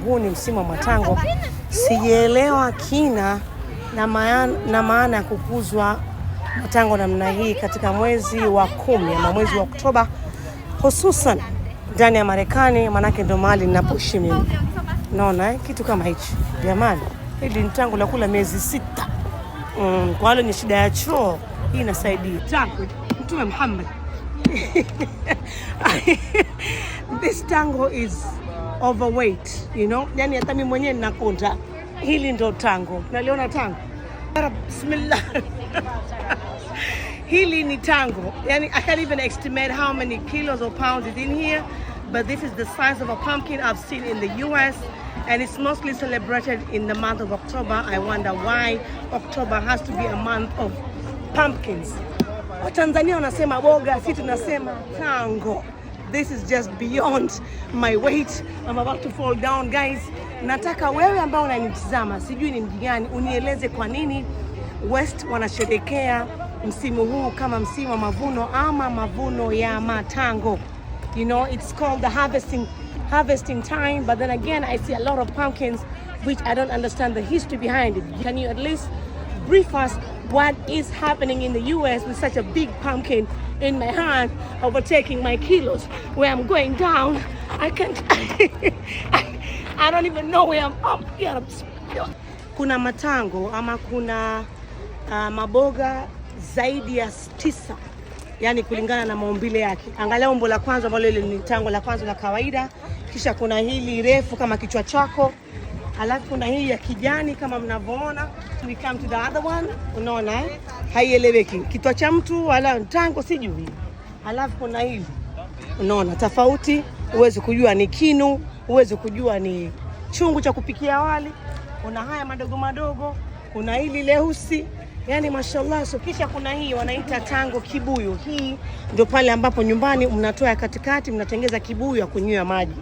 huu ni msimu wa matango. Sijaelewa kina na maana ya kukuzwa matango namna hii katika mwezi wa 10 ama mwezi wa Oktoba, hususan ndani ya Marekani, manake ndo mahali ninapoishi mimi. Naona kitu kama hichi. Jamani, hili ni tango la kula miezi 6. Kwa wale ni shida ya choo, hii inasaidia. Tango Mtume Muhammad. This tango is overweight, you know? Yani hata mimi mwenyewe ninakonda. Hili ndo tango. Unaliona tango? Bismillah. Hili ni tango. Yani I can't even estimate how many kilos or pounds is in here, but this is the size of a pumpkin I've seen in the US, and it's mostly celebrated in the month of October. I wonder why October has to be a month of pumpkins. Watanzania wanasema boga, sisi tunasema tango. This is just beyond my weight. I'm about to fall down, guys. Nataka wewe ambao unanitazama, sijui ni mji gani, unieleze kwa nini West wanasherehekea msimu huu kama msimu wa mavuno ama mavuno ya matango. You know, it's called the harvesting time, but then again I see a lot of pumpkins which I don't understand the history behind it. Can you at least brief us what is happening in the US with such a big pumpkin in my hand overtaking my kilos, where I'm going down? I can't I don't even know where I'm up. Kuna matango ama kuna maboga zaidi ya 9, yani kulingana na maumbile yake. Angalia umbo la kwanza ambalo ile ni tango la kwanza la kawaida, kisha kuna hili refu kama kichwa chako, alafu kuna hii ya kijani kama mnavyoona. We come to the other one, unaona haieleweki, kichwa cha mtu wala tango sijui. Alafu kuna hili, unaona tofauti, uweze kujua ni kinu, uweze kujua ni chungu cha kupikia wali. Kuna haya madogo madogo, kuna hili leusi, yani mashallah. So kisha kuna hii wanaita tango kibuyu. Hii ndio pale ambapo nyumbani mnatoa katikati, mnatengeza kibuyu ya kunywea maji.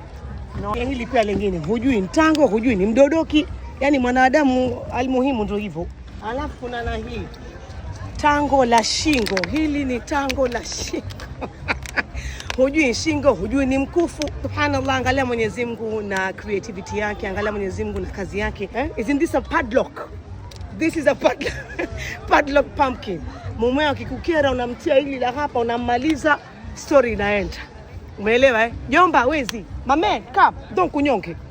No, hili pia lingine, hujui ni tango, hujui ni mdodoki, yani mwanadamu almuhimu ndio hivyo. Alafu kuna na hii tango la shingo. Hili ni tango la shingo. Hujui shingo, hujui ni mkufu. Subhanallah, angalia Mwenyezi Mungu na creativity yake, angalia Mwenyezi Mungu na kazi yake. Isn't this a padlock? This is a padlock pumpkin. Mumeo akikukera unamtia hili la hapa, unamaliza, story inaenda. Umeelewa Jomba wezi. Mame, come, don't kunyonge.